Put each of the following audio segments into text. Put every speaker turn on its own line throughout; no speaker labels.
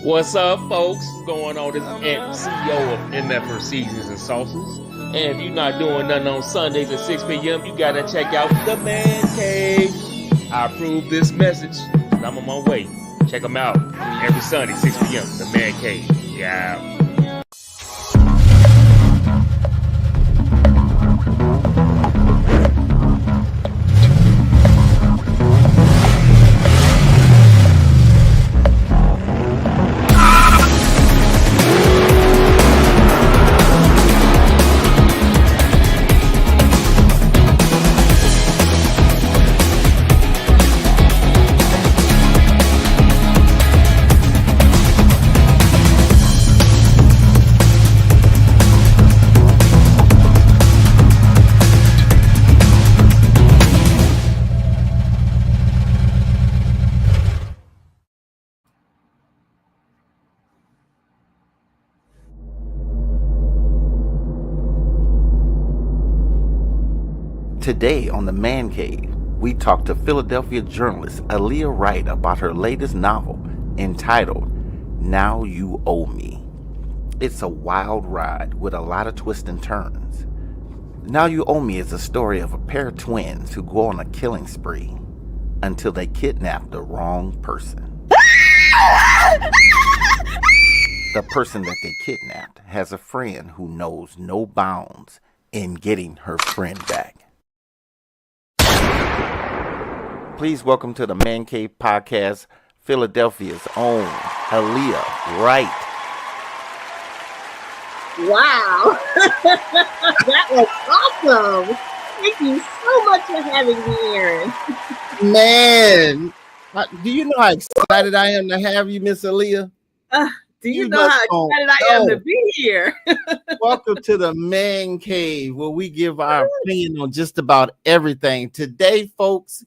What's up, folks? What's going on? This is CEO of MF Seasons and Sauces. And if you're not doing nothing on Sundays at 6 p.m., you gotta check out The Man Cave. I approve this message, and I'm on my way. Check them out every Sunday, 6 p.m. The Man Cave. Yeah.
Today on The Man Cave, we talk to Philadelphia journalist Aliah Wright about her latest novel entitled Now You Owe Me. It's a wild ride with a lot of twists and turns. Now You Owe Me is a story of a pair of twins who go on a killing spree until they kidnap the wrong person. The person that they kidnapped has a friend who knows no bounds in getting her friend back. Please welcome to the Man Cave Podcast, Philadelphia's own Aliah Wright.
Wow, that was awesome. Thank you so much for having me, Aaron.
Man, do you know how excited I am to have you, Miss Aliah?
Do you know how excited I am to be here?
Welcome to the Man Cave, where we give our opinion on just about everything. Today, folks,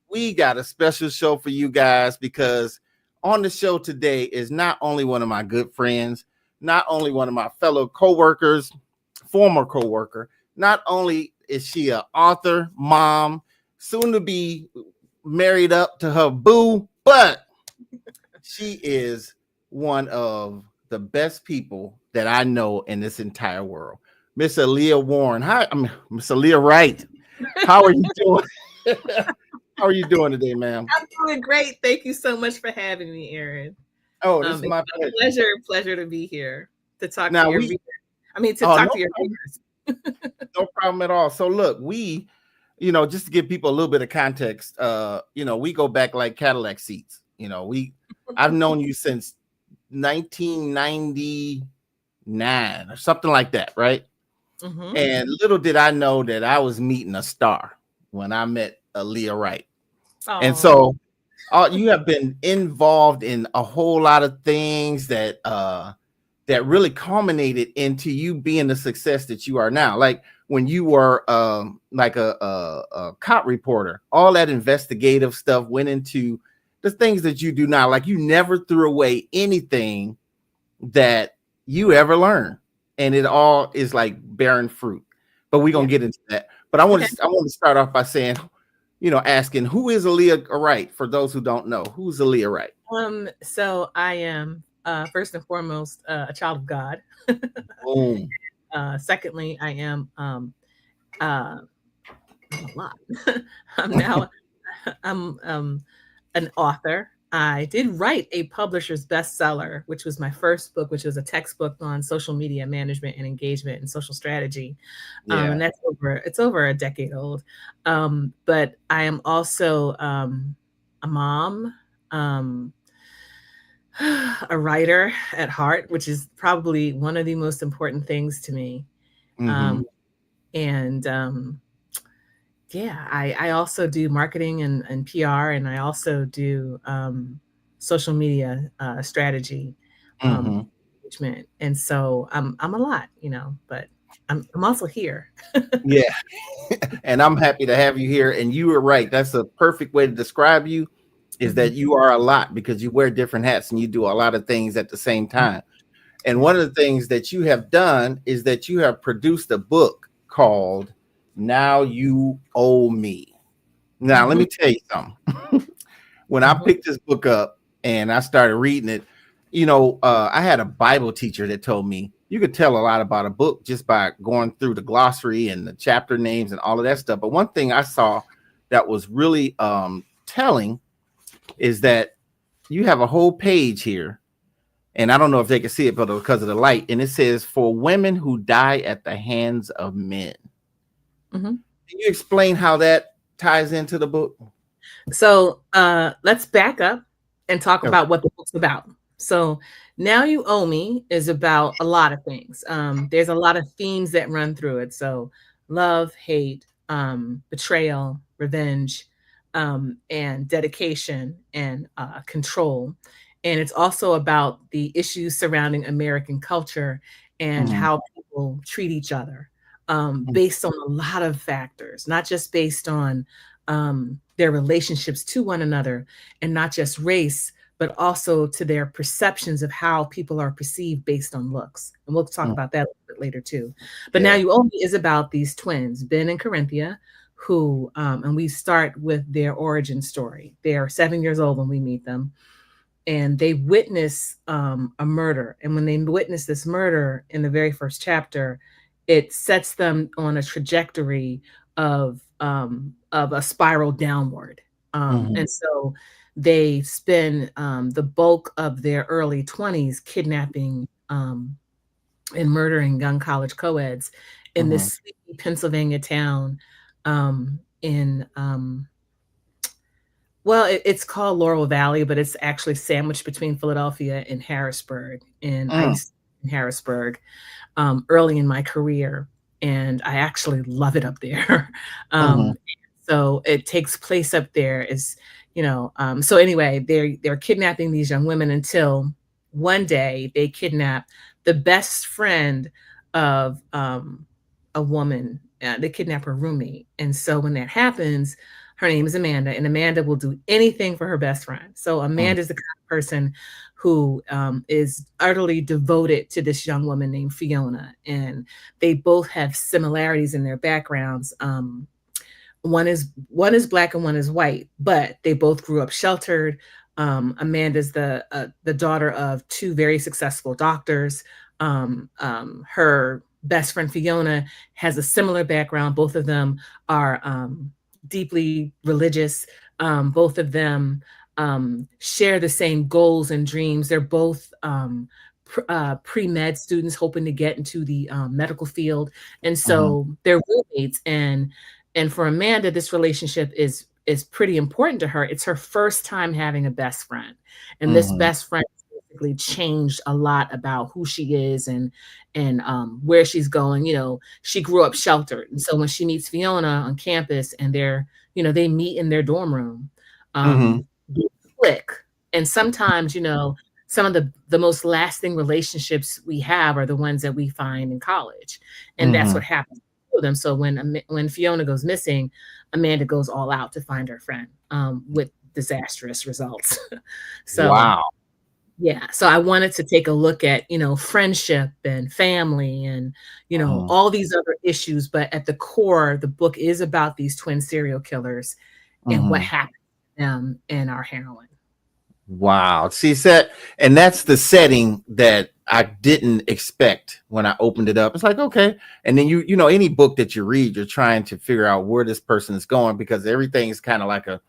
we got a special show for you guys because on the show today is not only one of my good friends, not only one of my fellow co-workers, former co-worker, not only is she an author, mom, soon to be married up to her boo, but she is one of the best people that I know in this entire world. Miss Aliah Warren. Hi, Miss Aliah Wright. How are you doing? How are you doing today, ma'am?
I'm doing great. Thank you so much for having me, Aaron.
Oh, this is my
pleasure to be here to talk to your readers. To your readers.
No problem at all. So look, we, just to give people a little bit of context, we go back like Cadillac seats. I've known you since 1999 or something like that, right? Mm-hmm. And little did I know that I was meeting a star when I met Aliah Wright. Aww. And so you have been involved in a whole lot of things that really culminated into you being the success that you are now. Like when you were like a cop reporter, all that investigative stuff went into the things that you do now. Like you never threw away anything that you ever learned, and it all is like bearing fruit. But we're gonna get into that. But I want to start off by saying, asking who is Aliah Wright for those who don't know. Who's Aliah Wright?
So I am first and foremost a child of God. Secondly, I am a lot. I'm an author. I did write a publisher's bestseller, which was my first book, which was a textbook on social media management and engagement and social strategy. And that's over a decade old. But I am also a mom, a writer at heart, which is probably one of the most important things to me. Mm-hmm. I also do marketing and PR, and I also do social media strategy management. And so I'm a lot, but I'm also here.
Yeah. And I'm happy to have you here. And you were right. That's a perfect way to describe you, is that you are a lot because you wear different hats and you do a lot of things at the same time. And one of the things that you have done is that you have produced a book called Now You Owe Me. Now, let me tell you something. When I picked this book up and I started reading it, I had a Bible teacher that told me you could tell a lot about a book just by going through the glossary and the chapter names and all of that stuff. But one thing I saw that was really telling is that you have a whole page here, and I don't know if they can see it, but because of the light, and it says, "For women who die at the hands of men." Mm-hmm. Can you explain how that ties into the book?
So let's back up and talk about what the book's about. So Now You Owe Me is about a lot of things. There's a lot of themes that run through it. So love, hate, betrayal, revenge, and dedication and control. And it's also about the issues surrounding American culture and how people treat each other based on a lot of factors, not just based on their relationships to one another and not just race, but also to their perceptions of how people are perceived based on looks. And we'll talk about that a little bit later too. But Now You Owe Me is about these twins, Ben and Corinthia, who, and we start with their origin story. They are 7 years old when we meet them. And they witness a murder. And when they witness this murder in the very first chapter, it sets them on a trajectory of a spiral downward. And so they spend the bulk of their early 20s kidnapping and murdering young college co-eds in this sleepy Pennsylvania town it's called Laurel Valley, but it's actually sandwiched between Philadelphia and Harrisburg. And I used to be in Harrisburg early in my career, and I actually love it up there. So it takes place up there. So anyway, they're kidnapping these young women until one day they kidnap the best friend of a woman. They kidnap her roommate. And so when that happens, her name is Amanda, and Amanda will do anything for her best friend. So Amanda is the kind of person who is utterly devoted to this young woman named Fiona. And they both have similarities in their backgrounds. One is Black and one is white, but they both grew up sheltered. Amanda's the daughter of two very successful doctors. Her best friend Fiona has a similar background. Both of them are deeply religious. Both of them share the same goals and dreams. They're both pre-med students hoping to get into the medical field. And so they're roommates. And for Amanda, this relationship is pretty important to her. It's her first time having a best friend. And this best friend basically changed a lot about who she is and where she's going. She grew up sheltered. And so when she meets Fiona on campus and they meet in their dorm room, they click. And sometimes, some of the most lasting relationships we have are the ones that we find in college. And that's what happens to them. So when Fiona goes missing, Amanda goes all out to find her friend with disastrous results. So
wow.
Yeah. So I wanted to take a look at, friendship and family and, all these other issues. But at the core, the book is about these twin serial killers and what happened to them and our heroine.
Wow. See, and that's the setting that I didn't expect when I opened it up. It's like, okay. And then any book that you read, you're trying to figure out where this person is going because everything is kind of like a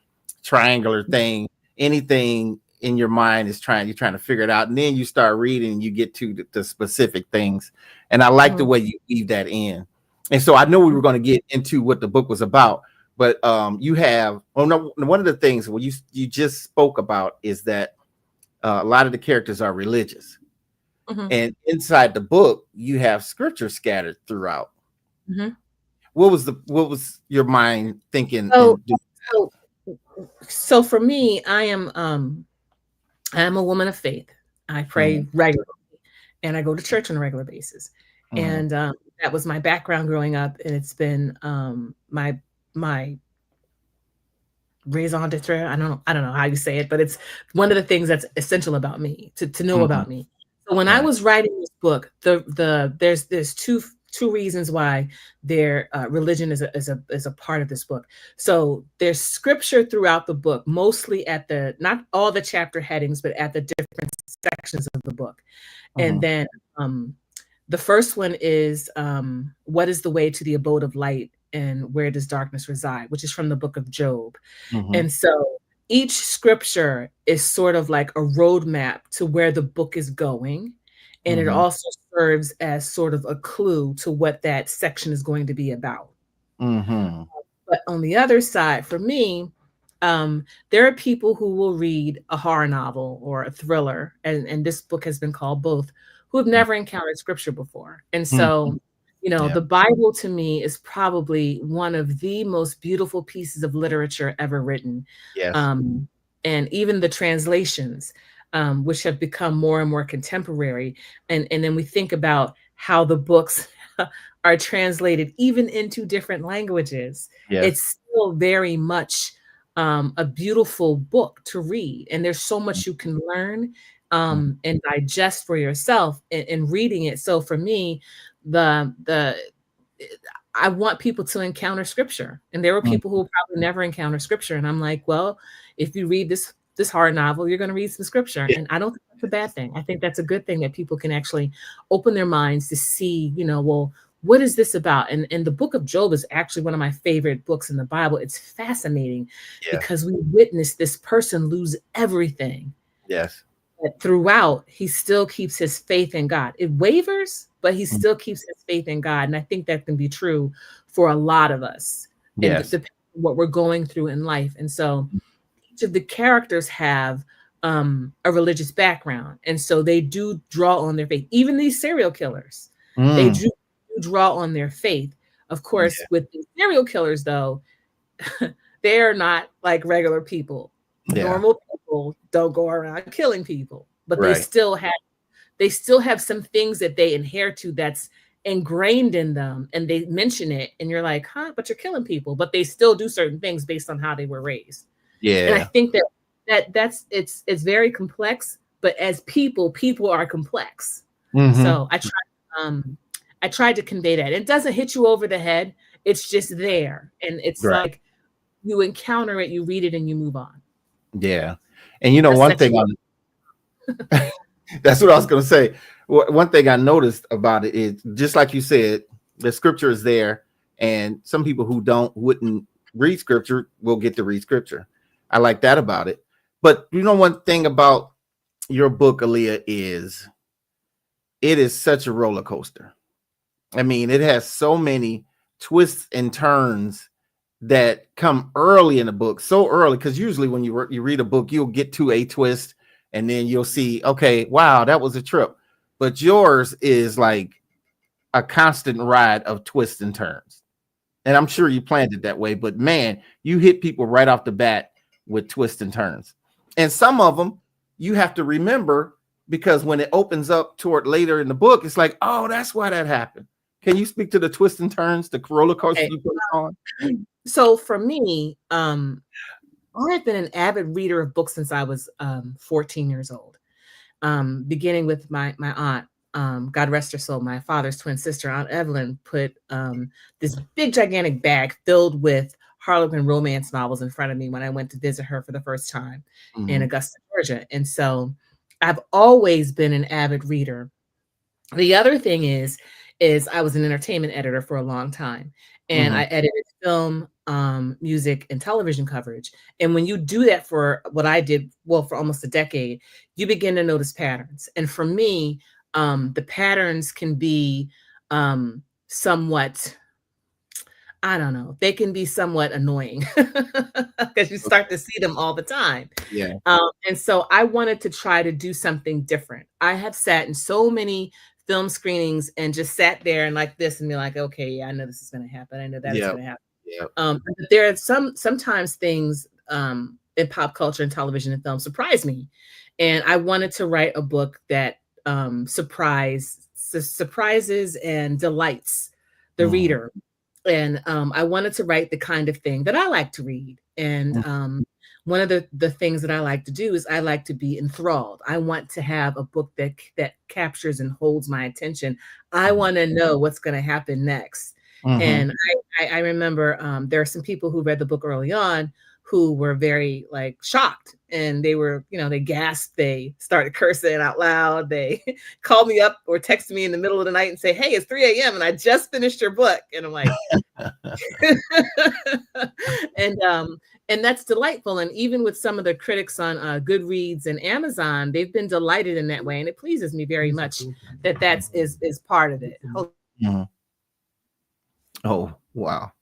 triangular thing. Anything in your mind is you're trying to figure it out. And then you start reading and you get to the specific things. And I like the way you weave that in. And so I knew we were going to get into what the book was about, but you have, one of the things you just spoke about is that a lot of the characters are religious. And inside the book, you have scripture scattered throughout. What was your mind thinking?
So for me, I am a woman of faith. I pray regularly, and I go to church on a regular basis. And that was my background growing up, and it's been my raison d'etre. I don't know how you say it, but it's one of the things that's essential about me to know about me. So when I was writing this book, there's two two reasons why their religion is a part of this book. So there's scripture throughout the book, mostly at not all the chapter headings, but at the different sections of the book. And then the first one is what is the way to the abode of light and where does darkness reside, which is from the book of Job. And so each scripture is sort of like a roadmap to where the book is going. And it also serves as sort of a clue to what that section is going to be about. But on the other side, for me, there are people who will read a horror novel or a thriller, and this book has been called both, who have never encountered scripture before. And so, you know, the Bible to me is probably one of the most beautiful pieces of literature ever written. And even the translations, which have become more and more contemporary. And then we think about how the books are translated even into different languages. It's still very much a beautiful book to read. And there's so much you can learn and digest for yourself in reading it. So for me, I want people to encounter scripture. And there are people who will probably never encounter scripture. And I'm like, well, if you read this horror novel, you're going to read some scripture. And I don't think that's a bad thing. I think that's a good thing that people can actually open their minds to see, you know, well, what is this about? And the book of Job is actually one of my favorite books in the Bible. It's fascinating because we witness this person lose everything. But throughout, he still keeps his faith in God. It wavers, but he still keeps his faith in God. And I think that can be true for a lot of us. Depending on what we're going through in life. And so each of the characters have a religious background. And so they do draw on their faith. Even these serial killers, they do draw on their faith. Of course, with the serial killers, though, they are not like regular people. Normal people don't go around killing people, but they still have some things that they inherit to that's ingrained in them, and they mention it, and you're like, huh, but you're killing people, but they still do certain things based on how they were raised. And I think that's it's very complex, but as people are complex. So I tried to convey that. It doesn't hit you over the head. It's just there. And it's like you encounter it, you read it, and you move on.
And you know, one thing that's what I was going to say. One thing I noticed about it is, just like you said, the scripture is there, and some people who wouldn't read scripture will get to read scripture. I like that about it. But you know, one thing about your book, Aliah, is it is such a roller coaster. I mean, it has so many twists and turns that come early in the book, so early, because usually when you read a book, you'll get to a twist and then you'll see, okay, wow, that was a trip. But yours is like a constant ride of twists and turns. And I'm sure you planned it that way, but man, you hit people right off the bat with twists and turns. And some of them you have to remember, because when it opens up toward later in the book, it's like, oh, that's why that happened. Can you speak to the twists and turns, the roller coaster you put on?
So for me, I've been an avid reader of books since I was 14 years old, beginning with my aunt, God rest her soul, my father's twin sister, Aunt Evelyn, put this big, gigantic bag filled with Harlequin romance novels in front of me when I went to visit her for the first time in Augusta, Georgia. And so I've always been an avid reader. The other thing is I was an entertainment editor for a long time, and I edited film, music, and television coverage. And when you do that for what I did, well, for almost a decade, you begin to notice patterns. And for me, the patterns can be somewhat, I don't know, they can be somewhat annoying because you start to see them all the time. And so I wanted to try to do something different. I have sat in so many film screenings and just sat there and like this and be like, okay, yeah, I know this is going to happen. I know that is going to happen. But there are sometimes things in pop culture and television and film surprise me. And I wanted to write a book that surprises and delights the reader. And I wanted to write the kind of thing that I like to read. And one of the things that I like to do is I like to be enthralled. I want to have a book that captures and holds my attention. I want to know what's going to happen next. And I remember there are some people who read the book early on who were very like shocked, and they were, they gasped, they started cursing out loud, they called me up or texted me in the middle of the night and say, hey, it's 3 a.m. and I just finished your book. And I'm like, and that's delightful. And even with some of the critics on Goodreads and Amazon, they've been delighted in that way. And it pleases me very much that is part of it.
Oh, wow.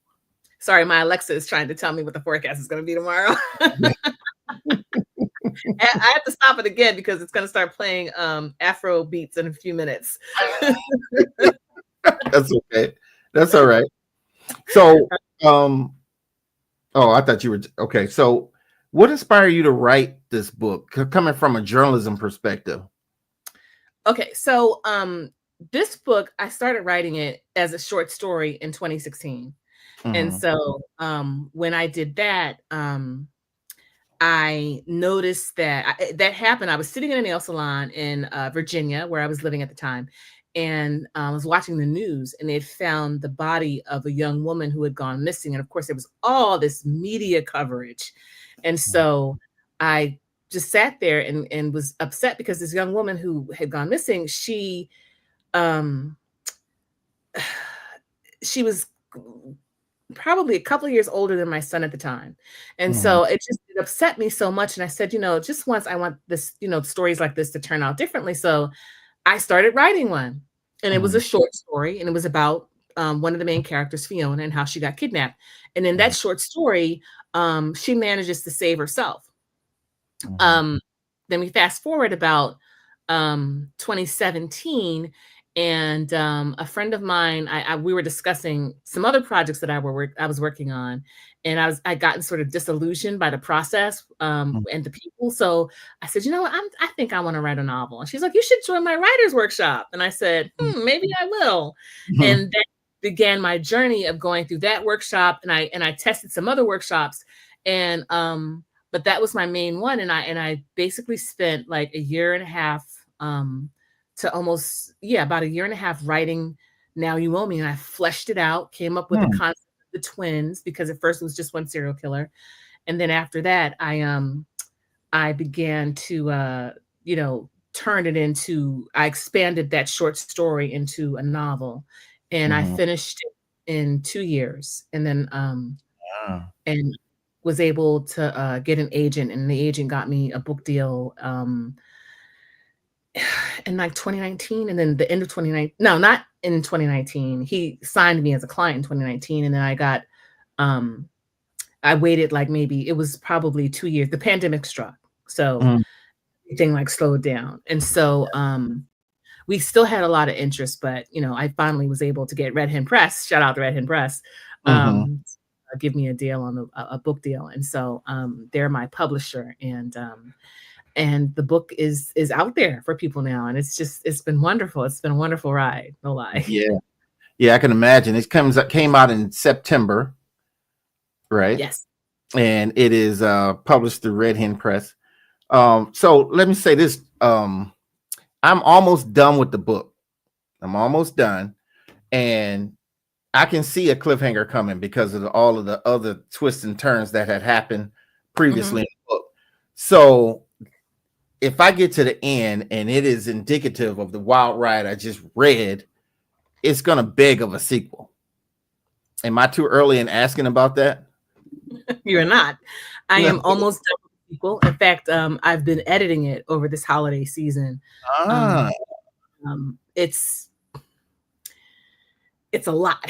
Sorry, my Alexa is trying to tell me what the forecast is going to be tomorrow. I have to stop it again because it's going to start playing Afro beats in a few minutes.
That's okay. That's all right. So, I thought you were okay. So, what inspired you to write this book, coming from a journalism perspective?
Okay, so this book, I started writing it as a short story in 2016. And so when I did that, I noticed that that happened. I was sitting in a nail salon in Virginia, where I was living at the time, and I was watching the news, and they had found the body of a young woman who had gone missing. And of course, there was all this media coverage. And so I just sat there and was upset because this young woman who had gone missing, she was probably a couple of years older than my son at the time. And so it upset me so much. And I said, just once I want this, stories like this to turn out differently. So I started writing one, and it was a short story, and it was about one of the main characters, Fiona, and how she got kidnapped. And in that short story, she manages to save herself. Then we fast forward about 2017, and a friend of mine, we were discussing some other projects that I was working on, and I gotten sort of disillusioned by the process and the people. So I said, I think I want to write a novel. And she's like, you should join my writer's workshop. And I said, maybe I will. And that began my journey of going through that workshop, and I tested some other workshops, and but that was my main one. And I basically spent like a year and a half to almost, about a year and a half writing Now You Owe Me. And I fleshed it out, came up with the concept of the twins, because at first it was just one serial killer. And then after that, I began to, turn it into, I expanded that short story into a novel, and I finished it in 2 years. And then, and was able to get an agent, and the agent got me a book deal, in like 2019, and then the end of 2019, no, not in 2019. He signed me as a client in 2019, and then I got, I waited like maybe, it was probably 2 years. The pandemic struck, so everything like slowed down, and so we still had a lot of interest, but I finally was able to get Red Hen Press. Shout out to Red Hen Press. Give me a deal on a book deal, and so they're my publisher, and the book is out there for people now. And it's been wonderful. It's been a wonderful ride. No lie.
Yeah, I can imagine. It came out in September, right?
Yes.
And it is published through Red Hen Press. So let me say this. I'm almost done with the book. I'm almost done. And I can see a cliffhanger coming because of all of the other twists and turns that had happened previously in the book. So if I get to the end and it is indicative of the wild ride I just read, it's going to beg of a sequel. Am I too early in asking about that?
You're not. I am almost done with the sequel. In fact, I've been editing it over this holiday season. It's a lot,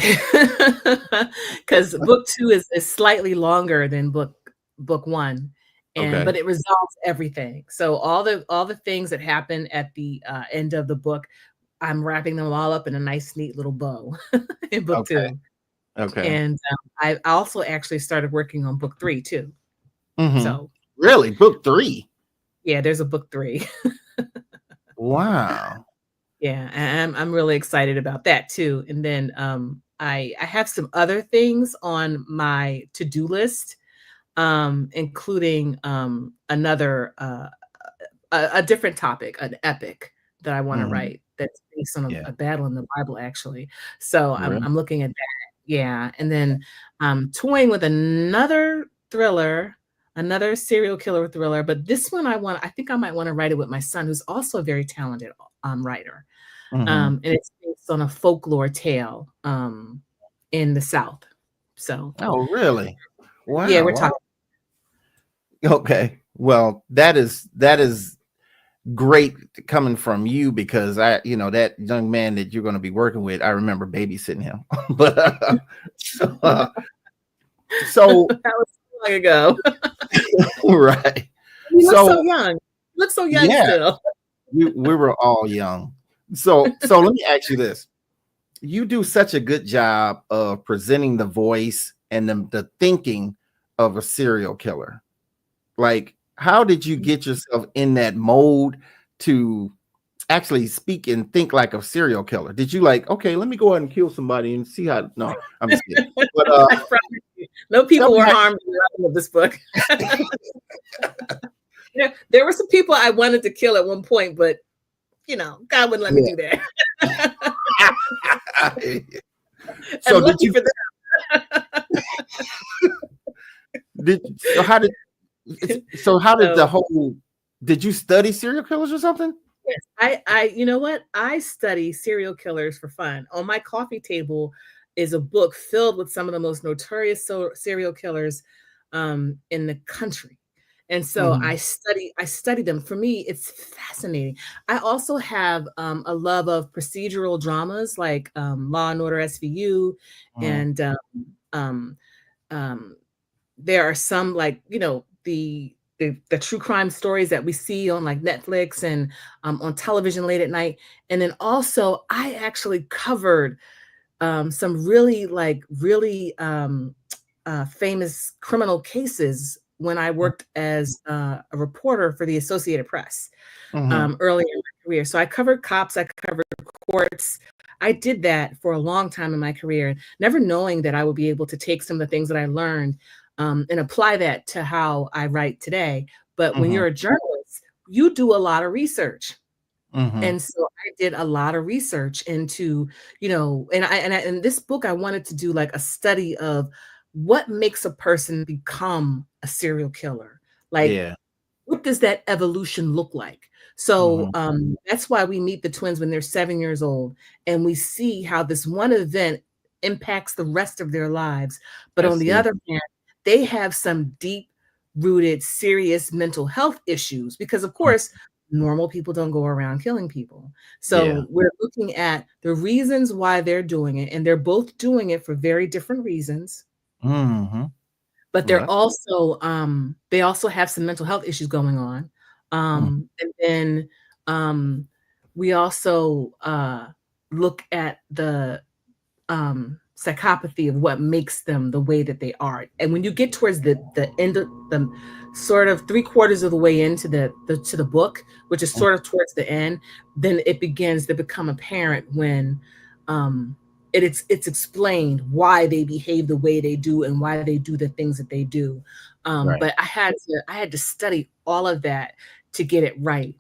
because book 2 is slightly longer than book 1. But it resolves everything. So all the things that happen at the end of the book, I'm wrapping them all up in a nice, neat little bow in book 2.
Okay.
And I also actually started working on book 3 too. So
really, book 3?
Yeah, there's a book 3.
Wow.
Yeah, and I'm really excited about that too. And then I have some other things on my to-do list. including another a different topic, an epic that I want to write that's based on a battle in the Bible, actually. So I'm looking at that. Yeah. And then toying with another thriller, another serial killer thriller. But this one I think I might want to write it with my son, who's also a very talented writer. And it's based on a folklore tale in the South. So.
Oh, really? Wow.
Yeah, we're talking.
Okay. Well, that is great coming from you, because that young man that you're going to be working with, I remember babysitting him. But so
that was so long ago.
Right.
You look so young. You look so young still.
we were all young. So let me ask you this. You do such a good job of presenting the voice and the thinking of a serial killer. Like, how did you get yourself in that mode to actually speak and think like a serial killer? Did you like, okay, let me go ahead and kill somebody and see how? No, I'm just kidding. But
no people were harmed in the writing of this book. There were some people I wanted to kill at one point, but God wouldn't let me do that.
So did you?
For that.
How did the whole? Did you study serial killers or something?
Yes, I you know what? I study serial killers for fun. On my coffee table is a book filled with some of the most notorious serial killers in the country. And so I study them. For me, it's fascinating. I also have a love of procedural dramas like Law and Order SVU, and there are some, like, the true crime stories that we see on like Netflix and on television late at night. And then also I actually covered some really famous criminal cases when I worked as a reporter for the Associated Press early in my career. So I covered cops, I covered courts. I did that for a long time in my career, never knowing that I would be able to take some of the things that I learned and apply that to how I write today. But when you're a journalist, you do a lot of research. And so I did a lot of research into, and this book, I wanted to do like a study of what makes a person become a serial killer. Like, what does that evolution look like? So that's why we meet the twins when they're 7 years old, and we see how this one event impacts the rest of their lives. But on the other hand, they have some deep-rooted, serious mental health issues because, of course, normal people don't go around killing people. So we're looking at the reasons why they're doing it, and they're both doing it for very different reasons. But they're also they also have some mental health issues going on. And then we also look at the psychopathy of what makes them the way that they are. And when you get towards the end of the sort of 3/4 of the way into the book, which is sort of towards the end, then it begins to become apparent when it's explained why they behave the way they do and why they do the things that they do. But I had to study all of that to get it right.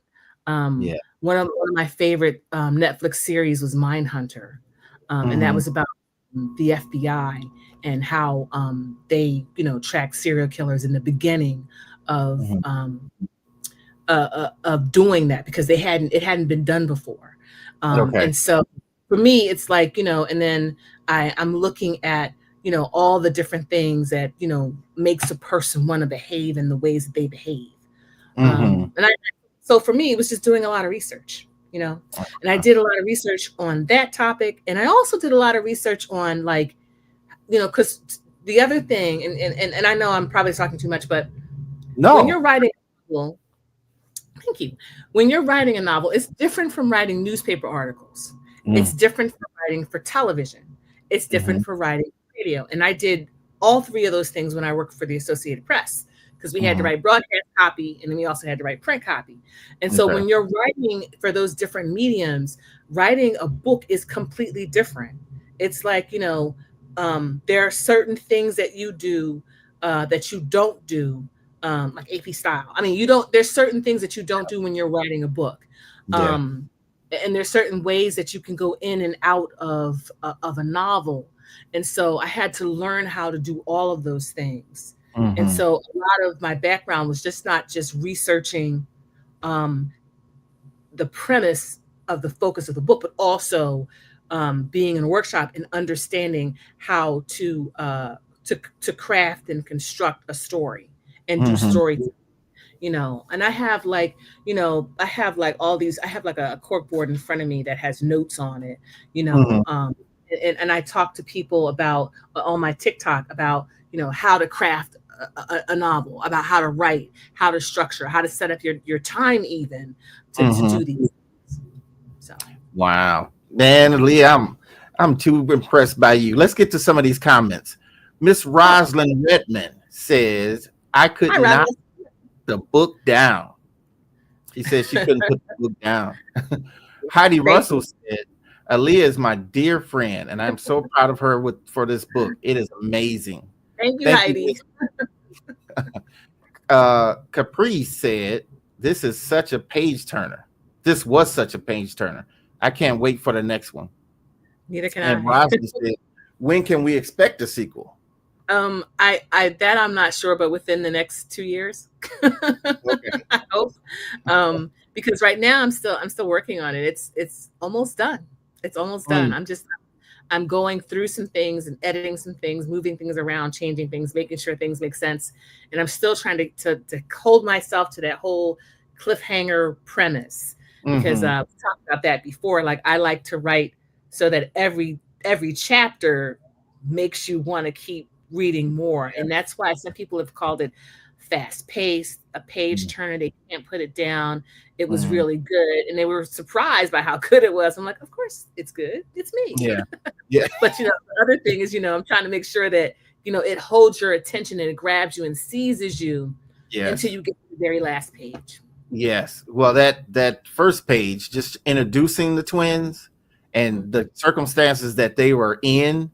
One of my favorite Netflix series was Mindhunter, and that was about the FBI and how they track serial killers in the beginning of doing that, because it hadn't been done before. And so for me, it's like, and then I'm looking at, all the different things that, makes a person want to behave in the ways that they behave. So for me, it was just doing a lot of research, and I did a lot of research on that topic. And I also did a lot of research on, like, because the other thing, and I know I'm probably talking too much, but when you're writing a novel, thank you. When you're writing a novel, it's different from writing newspaper articles. It's different from writing for television. It's different for writing radio. And I did all three of those things when I worked for the Associated Press, because we had to write broadcast copy, and then we also had to write print copy. And so when you're writing for those different mediums, writing a book is completely different. It's like, there are certain things that you do that you don't do, like AP style. I mean, there's certain things that you don't do when you're writing a book. And there's certain ways that you can go in and out of a novel. And so I had to learn how to do all of those things. And so a lot of my background was not just researching the premise of the focus of the book, but also being in a workshop and understanding how to craft and construct a story and do story, and I have like all these, I have like a cork board in front of me that has notes on it, and I talk to people about on my TikTok about, how to craft a novel, about how to write, how to structure, how to set up your time even to do these things. So
wow, man, Leah, I'm too impressed by you. Let's get to some of these comments. Miss Roslyn Redmond says, I could not put the book down. She said she couldn't put the book down. Heidi Russell said, Aliah is my dear friend, and I'm so proud of her for this book. It is amazing.
Thank you, Heidi.
Capri said, this is such a page turner. This was such a page turner. I can't wait for the next one.
Neither can
and Roslyn said, when can we expect a sequel?
I'm not sure, but within the next 2 years. Okay. I hope. Because right now I'm still working on it. It's almost done. It's almost done. I'm going through some things and editing some things, moving things around, changing things, making sure things make sense. And I'm still trying to hold myself to that whole cliffhanger premise, because we talked about that before. Like, I like to write so that every chapter makes you want to keep reading more. And that's why some people have called it fast paced, a page turner. They can't put it down. It was really good. And they were surprised by how good it was. I'm like, of course it's good. It's me.
Yeah.
But the other thing is, I'm trying to make sure that, it holds your attention and it grabs you and seizes you until you get to the very last page.
Yes. Well, that first page, just introducing the twins and the circumstances that they were in,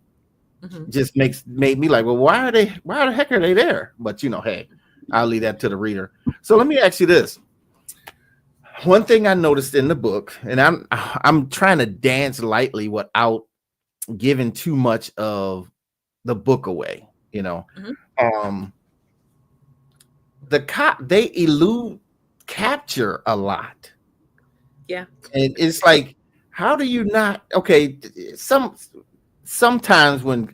just made me like, well, why the heck are they there? But hey, I'll leave that to the reader. So let me ask you this. One thing I noticed in the book, and I'm trying to dance lightly without giving too much of the book away, they elude capture a lot.
Yeah.
And it's like, how do you not? Okay, sometimes when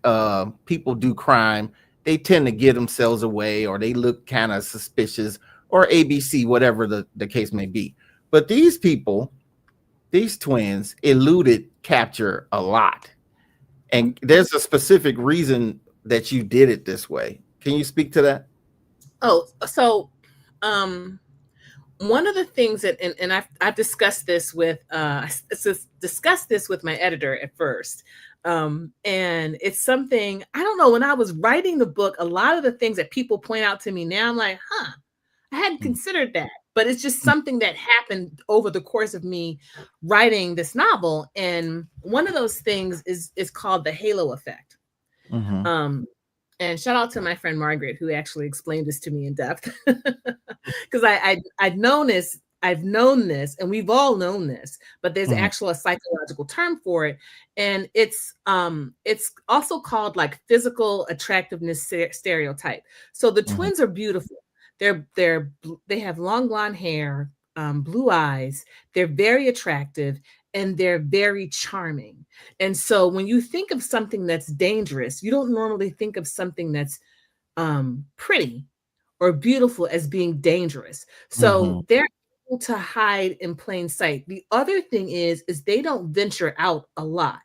people do crime, they tend to give themselves away, or they look kind of suspicious, or ABC, whatever the case may be. But these people, these twins, eluded capture a lot. And there's a specific reason that you did it this way. Can you speak to that?
Oh, so one of the things that, and I've discussed this with my editor at first. And it's something, I don't know, when I was writing the book, a lot of the things that people point out to me now, I'm like, I hadn't considered that. But it's just something that happened over the course of me writing this novel. And one of those things is called the halo effect. And shout out to my friend Margaret, who actually explained this to me in depth. Because I've known this, and we've all known this, but there's actually a psychological term for it. And it's also called like physical attractiveness stereotype. So the twins are beautiful. They have long blonde hair, blue eyes. They're very attractive, and they're very charming. And so when you think of something that's dangerous, you don't normally think of something that's pretty or beautiful as being dangerous. So they're able to hide in plain sight. The other thing is they don't venture out a lot.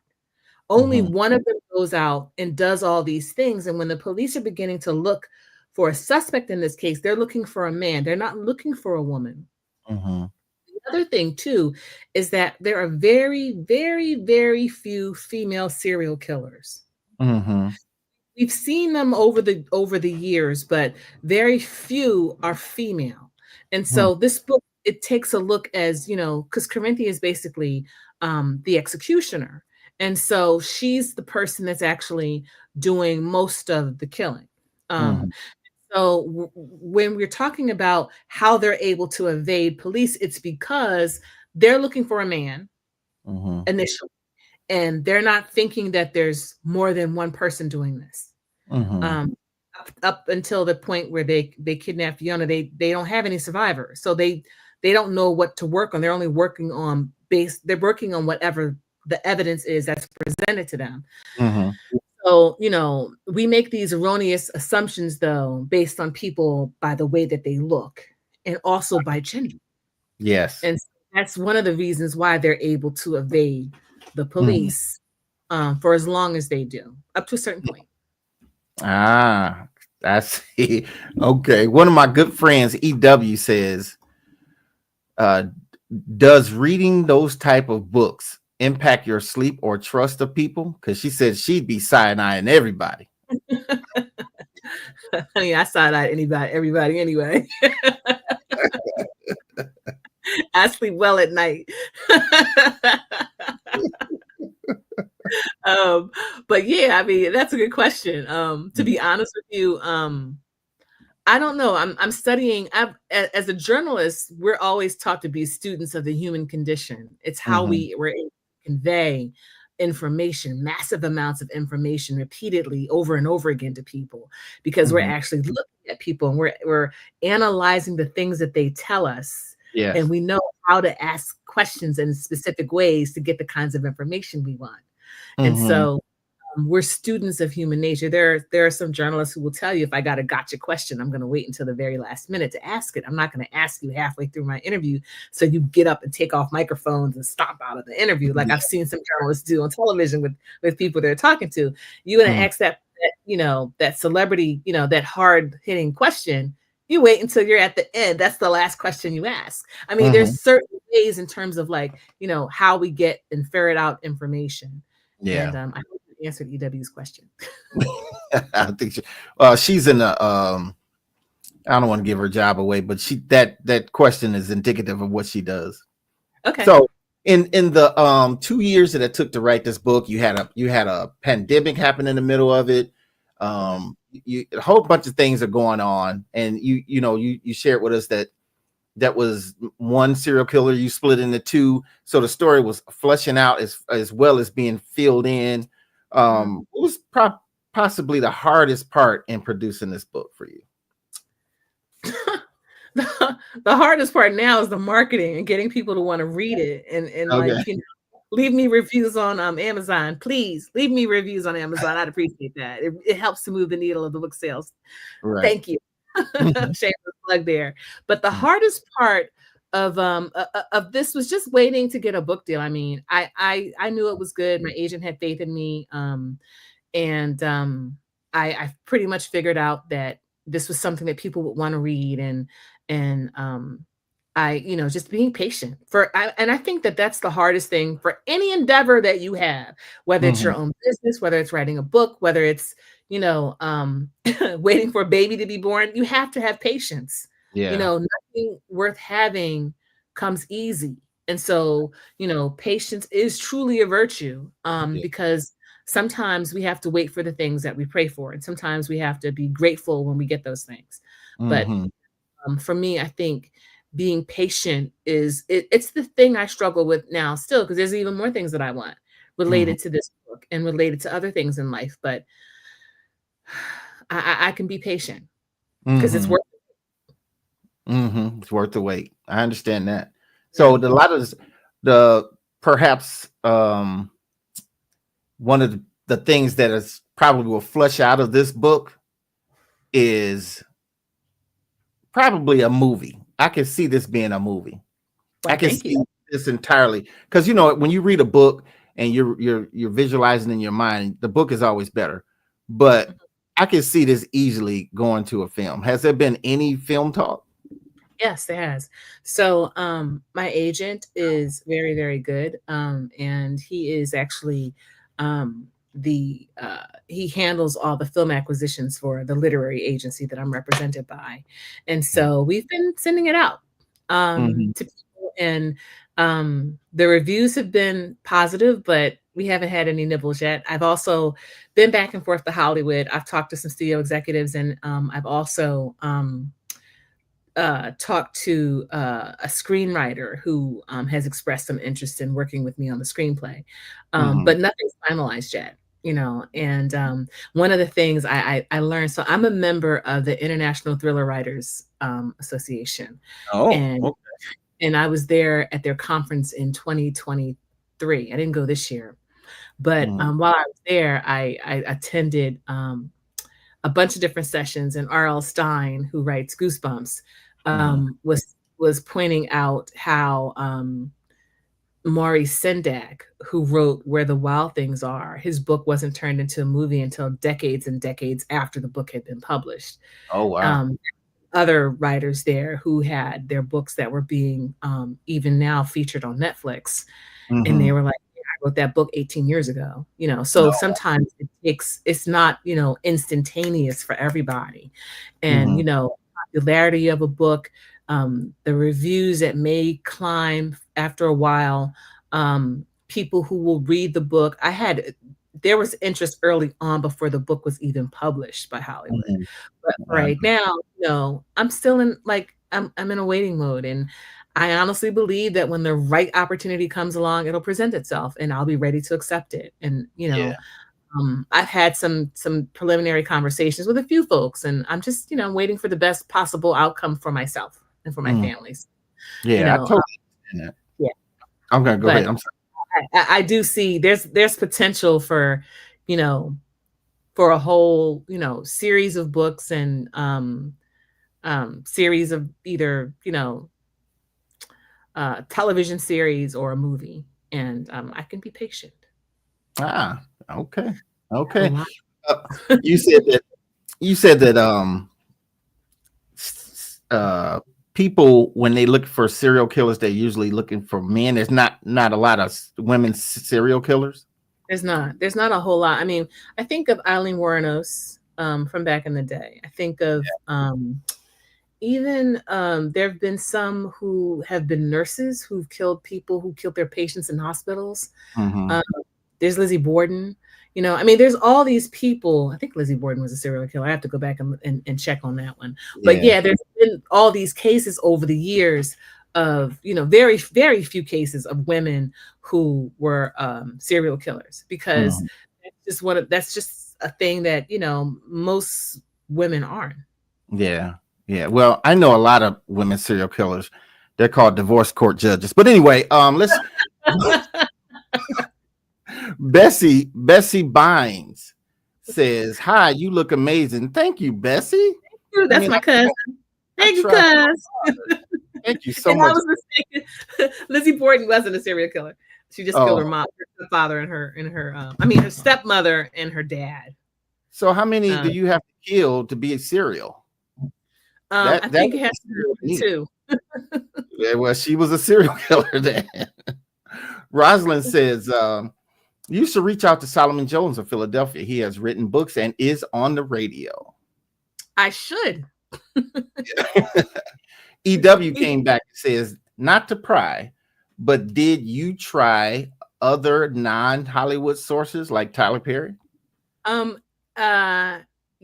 Only one of them goes out and does all these things. And when the police are beginning to look for a suspect in this case, they're looking for a man. They're not looking for a woman. The other thing, too, is that there are very, very, very few female serial killers. We've seen them over the years, but very few are female. And so this book, it takes a look as, because Corinthia is basically the executioner. And so she's the person that's actually doing most of the killing. So when we're talking about how they're able to evade police, it's because they're looking for a man initially, and they're not thinking that there's more than one person doing this. Up until the point where they kidnap Fiona, they don't have any survivors, so they don't know what to work on. They're only working on they're working on whatever the evidence is that's presented to them. So, we make these erroneous assumptions, though, based on people by the way that they look and also by gender.
Yes.
And that's one of the reasons why they're able to evade the police for as long as they do, up to a certain point.
I see. Okay. One of my good friends, EW, says, does reading those type of books impact your sleep or trust of people? Because she said she'd be side-eyeing everybody.
I side-eye everybody anyway. I sleep well at night. But yeah, I mean, that's a good question. To be honest with you, I don't know. I'm studying. As a journalist, we're always taught to be students of the human condition. It's how we're able to convey information, massive amounts of information, repeatedly over and over again to people, because we're actually looking at people and we're analyzing the things that they tell us.
Yes.
And we know how to ask questions in specific ways to get the kinds of information we want. And so we're students of human nature. There are some journalists who will tell you, if I got a gotcha question, I'm going to wait until the very last minute to ask it. I'm not going to ask you halfway through my interview, so you get up and take off microphones and stomp out of the interview, like I've seen some journalists do on television with people they're talking to. You're going to ask that celebrity, that hard hitting question. You wait until you're at the end. That's the last question you ask. I mean, there's certain ways in terms of how we get and ferret out information.
Yeah.
And I hope you answered EW's question.
I think she's in a I don't want to give her job away, but that question is indicative of what she does.
Okay.
So in the 2 years that it took to write this book, you had a pandemic happen in the middle of it. A whole bunch of things are going on, and you shared with us that was one serial killer. You split into two, so the story was fleshing out as well as being filled in. What was possibly the hardest part in producing this book for you?
The hardest part now is the marketing and getting people to want to read it and leave me reviews on Amazon. Please leave me reviews on Amazon. I'd appreciate that. It helps to move the needle of the book sales. Right. Thank you. Shameless plug there. But the hardest part of this was just waiting to get a book deal. I mean, I knew it was good. My agent had faith in me, and I pretty much figured out that this was something that people would want to read, and I just being patient and I think that that's the hardest thing for any endeavor that you have, whether it's your own business, whether it's writing a book, whether it's waiting for a baby to be born. You have to have patience.
Yeah.
Nothing worth having comes easy. And so, patience is truly a virtue, because sometimes we have to wait for the things that we pray for. And sometimes we have to be grateful when we get those things. But for me, I think being patient it's the thing I struggle with now still, because there's even more things that I want related to this book and related to other things in life. But I can be patient because it's worth it.
It's worth the wait. I understand that. So a lot of the perhaps one of the things that is probably will flush out of this book is probably a movie. I can see this being a movie.
Well,
I can see this entirely, because when you read a book and you're visualizing in your mind, the book is always better. But I can see this easily going to a film. Has there been any film talk?
Yes, there has. So my agent is very, very good. And he is actually he handles all the film acquisitions for the literary agency that I'm represented by. And so we've been sending it out to people, and the reviews have been positive, but we haven't had any nibbles yet. I've also been back and forth to Hollywood. I've talked to some studio executives, and I've also talked to a screenwriter who has expressed some interest in working with me on the screenplay, but nothing's finalized yet. And one of the things I learned, so I'm a member of the International Thriller Writers Association. And I was there at their conference in 2023. I didn't go this year, but while I was there, I attended a bunch of different sessions, and R.L. Stine, who writes Goosebumps, was pointing out how Maurice Sendak, who wrote Where the Wild Things Are, his book wasn't turned into a movie until decades and decades after the book had been published.
Oh, wow.
Other writers there who had their books that were being even now featured on Netflix. And they were like, I wrote that book 18 years ago, so sometimes it's not, instantaneous for everybody. And, popularity of a book, the reviews that may climb after a while, people who will read the book. There was interest early on before the book was even published by Hollywood. But right now, I'm still in I'm in a waiting mode. And I honestly believe that when the right opportunity comes along, it'll present itself and I'll be ready to accept it. And, I've had some preliminary conversations with a few folks, and I'm just, waiting for the best possible outcome for myself and for my families.
Yeah, I totally understand that. Yeah. I'm going to go ahead. I'm sorry.
I do see there's potential for, for a whole, series of books and series of either, television series or a movie. And I can be patient.
Okay. You said that people, when they look for serial killers, they're usually looking for men. There's not a lot of women serial killers.
There's not a whole lot. I mean, I think of Eileen Wuornos from back in the day. I think of even there have been some who have been nurses who've killed people, who killed their patients in hospitals. There's Lizzie Borden. There's all these people. I think Lizzie Borden was a serial killer. I have to go back and check on that one. But yeah, there's been all these cases over the years of, very, very few cases of women who were serial killers, because that's just a thing that, most women aren't.
Yeah. Well, I know a lot of women serial killers. They're called divorce court judges. But anyway, let's Bessie Bynes says, "Hi, you look amazing." Thank you, Bessie.
Thank you. That's my cousin. Thank you, cuz.
Thank you so much.
I was mistaken. Lizzie Borden wasn't a serial killer. She just killed her mom, her father, and her stepmother and her dad.
So how many do you have to kill to be a serial?
I think it has to be 2.
Yeah, well, she was a serial killer then. Rosalind says, you should reach out to Solomon Jones of Philadelphia. He has written books and is on the radio.
I should.
EW came back and says, not to pry, but did you try other non-Hollywood sources like Tyler Perry?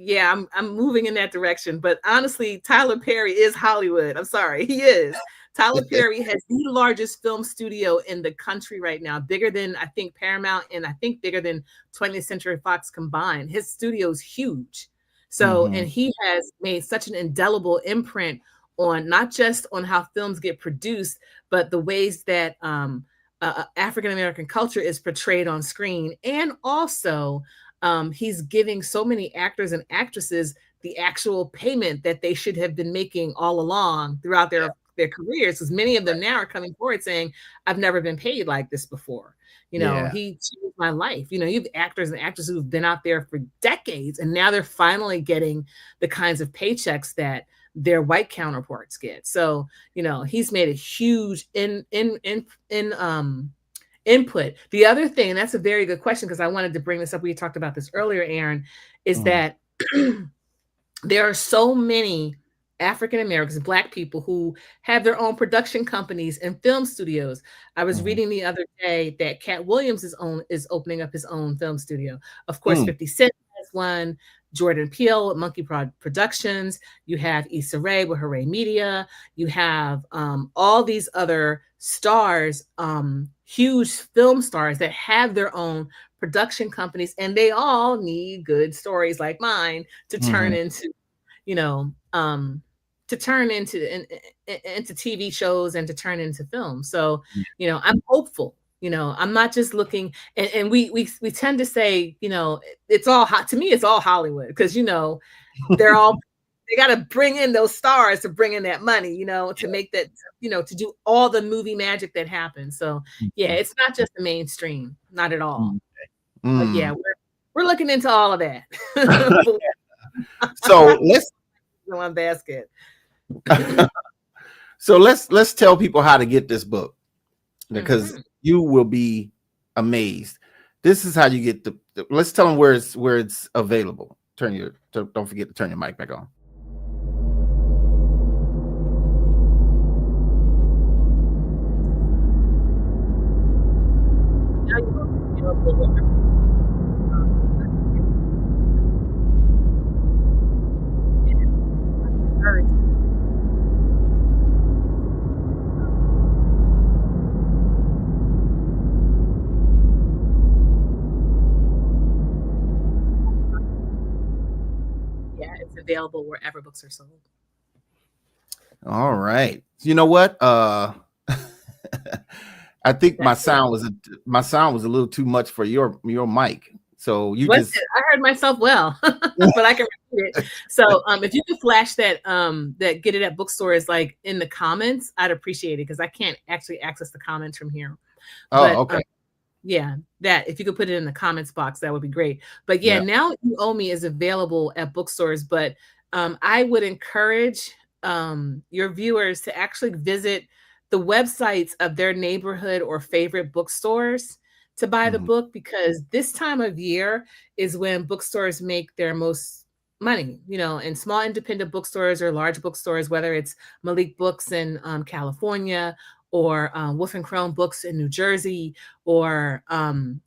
Yeah, I'm moving in that direction. But honestly, Tyler Perry is Hollywood. I'm sorry, he is. Tyler Perry has the largest film studio in the country right now, bigger than, I think, Paramount, and I think bigger than 20th Century Fox combined. His studio is huge. So, and he has made such an indelible imprint on not just on how films get produced, but the ways that African-American culture is portrayed on screen. And also, he's giving so many actors and actresses the actual payment that they should have been making all along throughout their careers, because many of them now are coming forward saying, I've never been paid like this before. He changed my life. You have actors and actresses who've been out there for decades, and now they're finally getting the kinds of paychecks that their white counterparts get. So, he's made a huge input. The other thing, and that's a very good question, because I wanted to bring this up. We talked about this earlier, Aaron, is that there are so many African Americans, Black people who have their own production companies and film studios. I was reading the other day that Cat Williams is opening up his own film studio. Of course, 50 Cent has one. Jordan Peele, Monkey Productions. You have Issa Rae with Hooray Media. You have all these other stars, huge film stars that have their own production companies, and they all need good stories like mine to turn into, to turn into TV shows and to turn into film. So, I'm hopeful. I'm not just looking, and we tend to say, it's all hot. To me, it's all Hollywood because they're all they got to bring in those stars to bring in that money, to make that, to do all the movie magic that happens. So yeah, it's not just the mainstream, not at all. But yeah, we're looking into all of that.
So let's
one basket.
So let's tell people how to get this book, because you will be amazed. This is how you get let's tell them where it's available. Don't forget to turn your mic back on.
Available wherever books are sold.
All right. You know what? I think my sound was a little too much for your mic. So
I heard myself well, but I can repeat it. So if you could flash that Get It at Bookstores like in the comments, I'd appreciate it because I can't actually access the comments from here.
Okay.
Yeah, that if you could put it in the comments box, that would be great. But yeah, Now You Owe Me is available at bookstores, but I would encourage your viewers to actually visit the websites of their neighborhood or favorite bookstores to buy the book, because this time of year is when bookstores make their most money, in small independent bookstores or large bookstores, whether it's Malik Books in California, or Wolf and Crone Books in New Jersey, or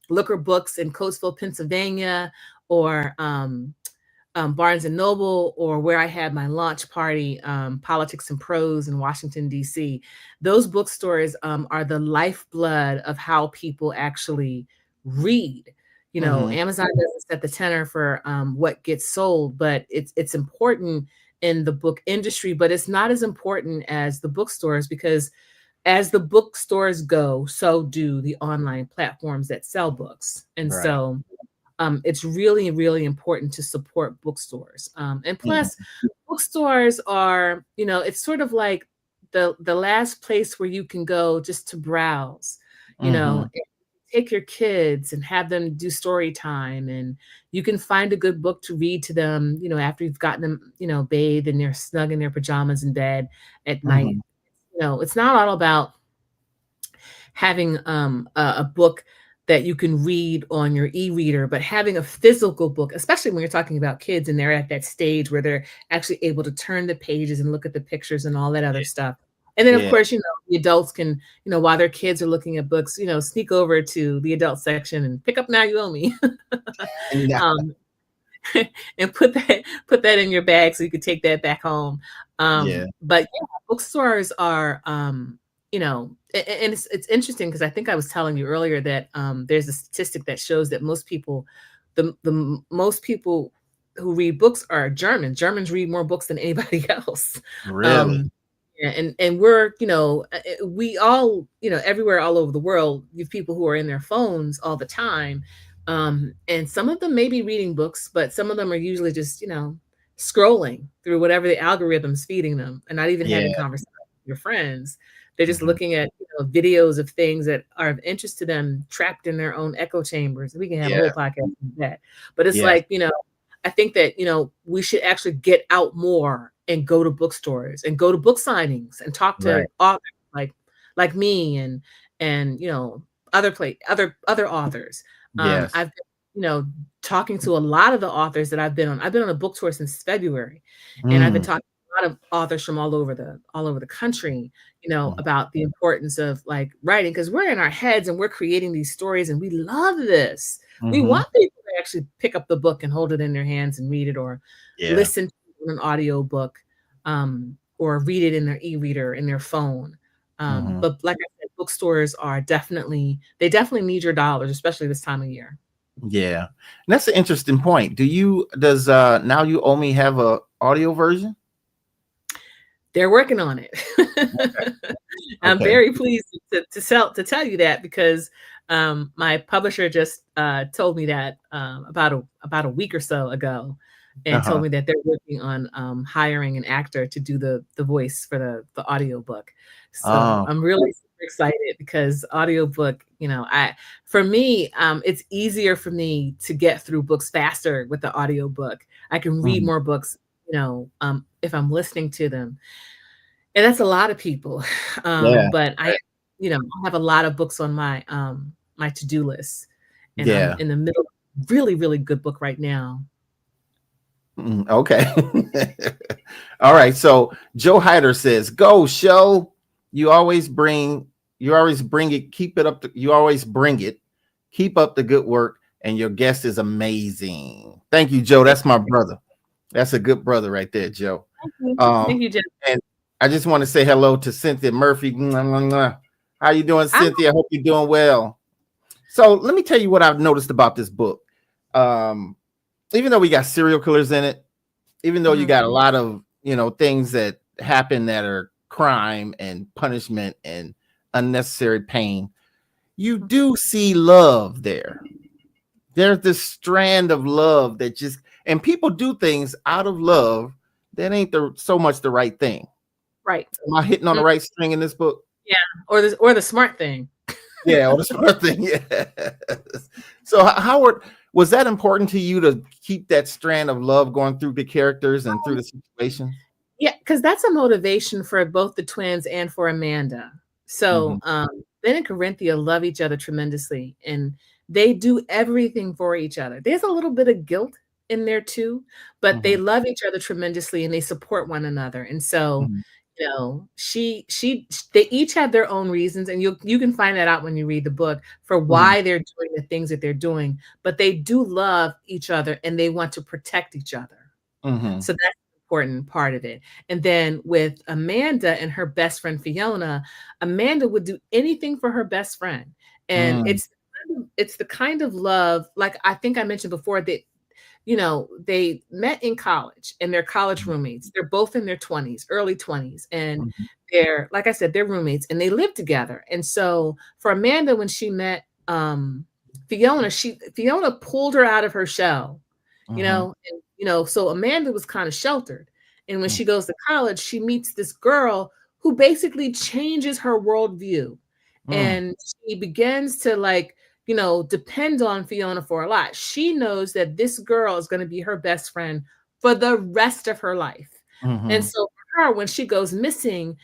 Looker Books in Coatesville, Pennsylvania, or Barnes and Noble, or where I had my launch party, Politics and Prose in Washington, D.C. Those bookstores are the lifeblood of how people actually read. Amazon doesn't set the tenor for what gets sold, but it's important in the book industry, but it's not as important as the bookstores, because as the bookstores go, so do the online platforms that sell books. And so it's really, really important to support bookstores. And plus, bookstores are, it's sort of like the last place where you can go just to browse, take your kids and have them do story time. And you can find a good book to read to them, after you've gotten them, bathed and they're snug in their pajamas in bed at night. It's not all about having a book that you can read on your e-reader, but having a physical book, especially when you're talking about kids and they're at that stage where they're actually able to turn the pages and look at the pictures and all that other stuff. And then, of course, the adults can, while their kids are looking at books, sneak over to the adult section and pick up Now You Owe Me. And put that in your bag so you can take that back home. But bookstores are, and it's interesting because I think I was telling you earlier that there's a statistic that shows that most people, the most people who read books are Germans. Germans read more books than anybody else.
Really?
And we're, we all, everywhere all over the world, you have people who are in their phones all the time. And some of them may be reading books, but some of them are usually just, scrolling through whatever the algorithm's feeding them and not even having conversations with your friends. They're just looking at videos of things that are of interest to them, trapped in their own echo chambers. We can have a whole podcast on that. But it's like, I think that, we should actually get out more and go to bookstores and go to book signings and talk to authors like me and other authors. I've been, talking to a lot of the authors that I've been on a book tour since February. And I've been talking to lot of authors from all over the country, about the importance of like writing, because we're in our heads and we're creating these stories and we love this. We want people to actually pick up the book and hold it in their hands and read it, or listen to it in an audio book, or read it in their e-reader in their phone. But like I said, bookstores definitely need your dollars, especially this time of year.
Yeah, and that's an interesting point. Does Now You Owe Me have a audio version?
They're working on it. Okay. I'm very pleased to tell you that, because my publisher just told me that about a week or so ago, and told me that they're working on hiring an actor to do the voice for the audiobook. So I'm really super excited, because audiobook, for me, it's easier for me to get through books faster with the audiobook. I can read more books, if I'm listening to them. And that's a lot of people. But I have a lot of books on my my to-do list. And I'm in the middle of a really, really good book right now.
Okay. All right. So Joe Hyder says, "Go show. You always bring it. Keep it up. You always bring it. Keep up the good work. And your guest is amazing." Thank you, Joe. That's my brother. That's a good brother right there, Joe.
Thank you, Joe.
And I just want to say hello to Cynthia Murphy. How you doing, Cynthia? I hope you're doing well. So let me tell you what I've noticed about this book. Even though we got serial killers in it, even though you got a lot of, things that happen that are crime and punishment and unnecessary pain, you do see love there. There's this strand of love that and people do things out of love that ain't so much the right thing.
Right.
Am I hitting on the right string in this book?
Yeah. Or the smart thing.
Yeah, or the smart thing. Yeah. So Howard, was that important to you to keep that strand of love going through the characters and through the situation?
Yeah, because that's a motivation for both the twins and for Amanda. So Ben and Corinthia love each other tremendously, and they do everything for each other. There's a little bit of guilt in there too, but they love each other tremendously and they support one another. And so, they each have their own reasons, and you can find that out when you read the book for why they're doing the things that they're doing, but they do love each other and they want to protect each other. So that's an important part of it. And then with Amanda and her best friend Fiona, Amanda would do anything for her best friend. And it's the kind of love, like I think I mentioned before, that they met in college and they're college roommates. They're both in their 20s, early 20s. And they're, like I said, they're roommates and they live together. And so for Amanda, when she met Fiona pulled her out of her shell, so Amanda was kind of sheltered. And when she goes to college, she meets this girl who basically changes her worldview. And she begins to depend on Fiona for a lot. She knows that this girl is going to be her best friend for the rest of her life. And so for her, when she goes missing,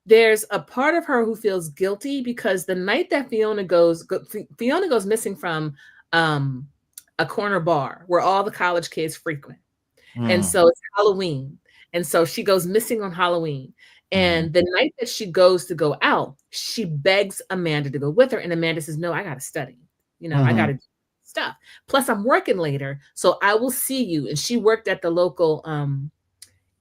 there's a part of her who feels guilty because the night that Fiona goes missing from a corner bar where all the college kids frequent. And so it's Halloween. And so she goes missing on Halloween. And the night that she goes to go out, she begs Amanda to go with her. And Amanda says, "No, I got to study. I got to do stuff. Plus, I'm working later, so I will see you." And she worked at the local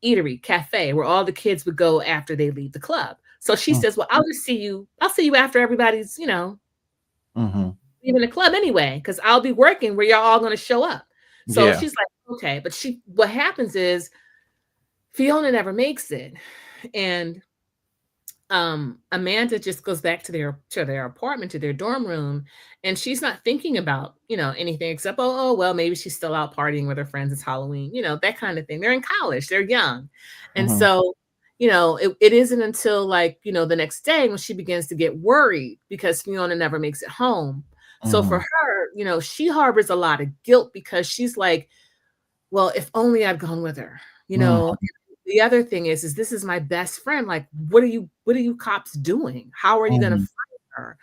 eatery cafe where all the kids would go after they leave the club. So she says, "Well, I'll just see you. I'll see you after everybody's, leaving the club anyway, because I'll be working where y'all all going to show up." So she's like, "Okay." But what happens is Fiona never makes it. And Amanda just goes back to their apartment, to their dorm room, and she's not thinking about anything except well, maybe she's still out partying with her friends. It's Halloween, that kind of thing. They're in college, they're young, and so it isn't until the next day when she begins to get worried because Fiona never makes it home. So for her, she harbors a lot of guilt because she's like, well, if only I'd gone with her, The other thing is this is my best friend. Like, what are you cops doing? How are you going to find her?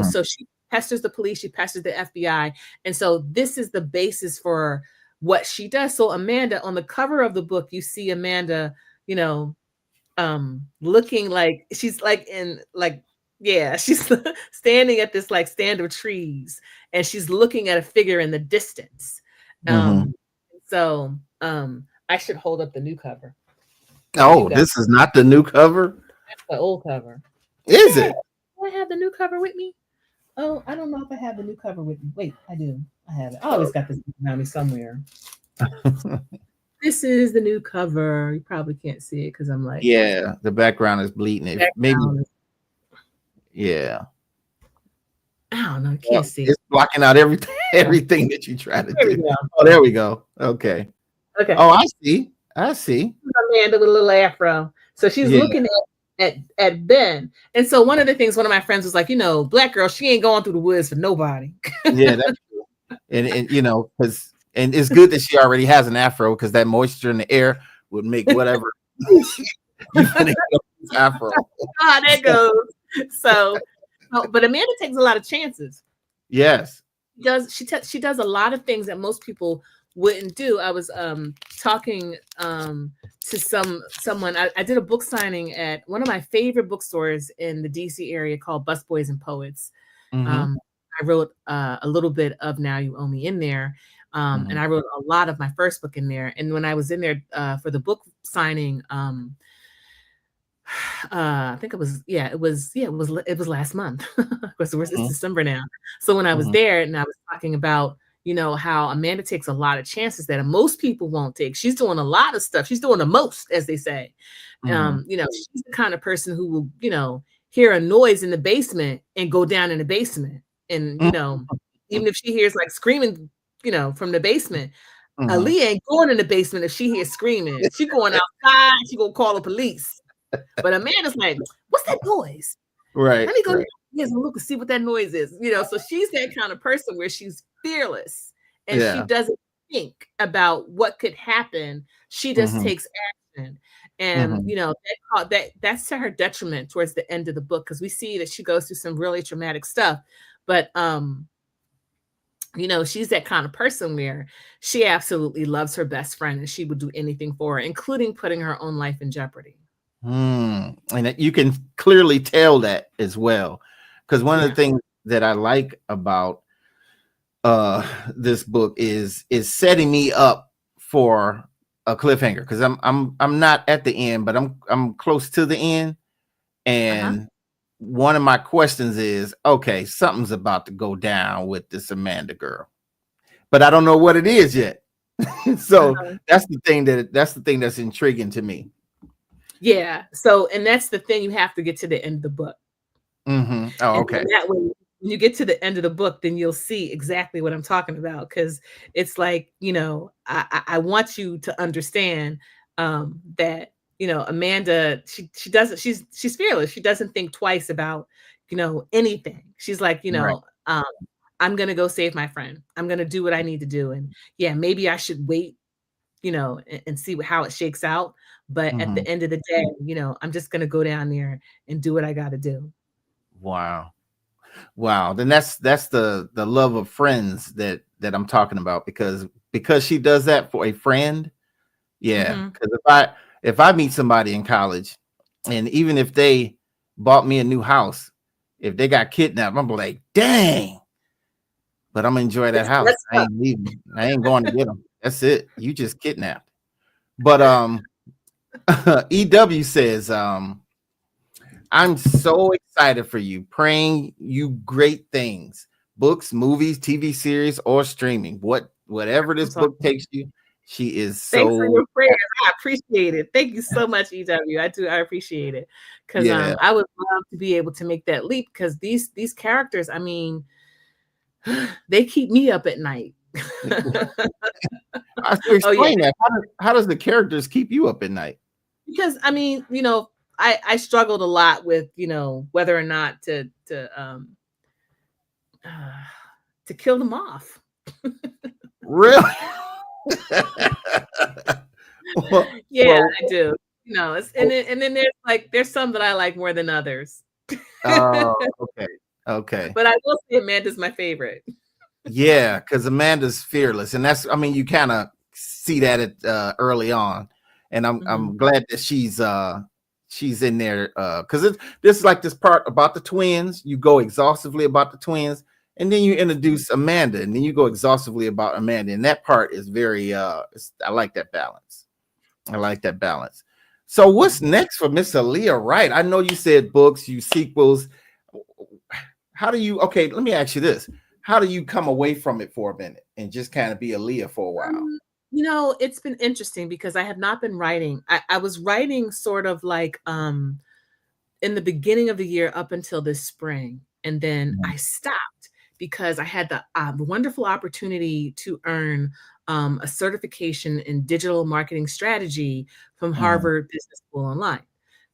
So she pesters the police, she pesters the FBI. And so this is the basis for what she does. So Amanda, on the cover of the book, you see Amanda, you know, looking like she's like in like, yeah, she's standing at this like stand of trees, and she's looking at a figure in the distance. So I should hold up the new cover.
Oh, this is not the new cover?
That's the old cover.
Is it?
Do I have the new cover with me? Oh, I don't know if I have the new cover with me. Wait, I do. I have it. I always got this around me somewhere. This is the new cover. You probably can't see it because I'm like,
yeah, the background is bleeding. Maybe, yeah.
I don't know. You can't see it.
It's blocking out everything that you try to do. Oh, there we go. Okay.
Okay.
Oh, I see.
Amanda with a little afro. So she's looking at Ben. And so one of the things, one of my friends was like, you know, black girl, she ain't going through the woods for nobody.
Yeah, that's true. And you know, because it's good that she already has an afro, because that moisture in the air would make whatever afro.
Ah, there goes. So, but Amanda takes a lot of chances.
Yes.
She does a lot of things that most people wouldn't do. I was talking to someone. I did a book signing at one of my favorite bookstores in the DC area called Busboys and Poets. I wrote a little bit of Now You Owe Me in there. And I wrote a lot of my first book in there. And when I was in there for the book signing, I think it was last month. Because it's December now. So when I was there and I was talking about, you know, how Amanda takes a lot of chances that most people won't take. She's doing a lot of stuff. She's doing the most, as they say. You know, she's the kind of person who will, you know, hear a noise in the basement and go down in the basement. And, you know, even if she hears like screaming, you know, from the basement, Aliah ain't going in the basement if she hears screaming. She going outside, she gonna call the police. But Amanda's like, what's that noise?
Right.
Let me go and look and see what that noise is. You know, so she's that kind of person where she's fearless and she doesn't think about what could happen. She just takes action. And you know, that's to her detriment towards the end of the book, because we see that she goes through some really traumatic stuff. But you know, she's that kind of person where she absolutely loves her best friend and she would do anything for her, including putting her own life in jeopardy.
And you can clearly tell that as well, because one of the things that I like about this book is setting me up for a cliffhanger, because I'm not at the end, but I'm close to the end, and one of my questions is, okay, something's about to go down with this Amanda girl, but I don't know what it is yet. So that's the thing that's intriguing to me.
Yeah. So, and that's the thing, you have to get to the end of the book.
Oh, okay.
And that way, when you get to the end of the book, then you'll see exactly what I'm talking about. Because it's like, you know, I want you to understand that, you know, Amanda, she's fearless. She doesn't think twice about, you know, anything. She's like, you know, I'm going to go save my friend. I'm going to do what I need to do. And yeah, maybe I should wait, you know, and see how it shakes out. But at the end of the day, you know, I'm just going to go down there and do what I got to do.
Wow. Then that's the love of friends that I'm talking about, because she does that for a friend. Yeah. Because if I meet somebody in college, and even if they bought me a new house, if they got kidnapped, I'm like, dang. But I'm gonna enjoy that house. I ain't leaving. I ain't going to get them. That's it. You just kidnapped. But EW says, I'm so excited for you, praying you great things, books, movies, TV series, or streaming. Whatever this book takes you, she is so.
Thanks for your prayers. I appreciate it. Thank you so much, EW. I appreciate it, because I would love to be able to make that leap, because these characters, I mean, they keep me up at night.
Explain that. How does the characters keep you up at night?
Because I mean, you know, I struggled a lot with, you know, whether or not to kill them off.
Really?
I do. You know, and then there's some that I like more than others.
Oh, okay.
But I will say Amanda's my favorite.
Yeah, because Amanda's fearless, and that's, I mean, you kind of see that early on, and I'm glad that she's in there because this is like this part about the twins. You go exhaustively about the twins, and then you introduce Amanda, and then you go exhaustively about Amanda, and that part is very I like that balance. I like that balance. So what's next for Miss Aliah Wright? I know you said books, you sequels. How do you, okay, let me ask you this. How do you come away from it for a minute and just kind of be Aliah for a while?
You know, it's been interesting because I have not been writing. I was writing sort of like in the beginning of the year up until this spring. And then I stopped because I had the wonderful opportunity to earn a certification in digital marketing strategy from Harvard Business School Online.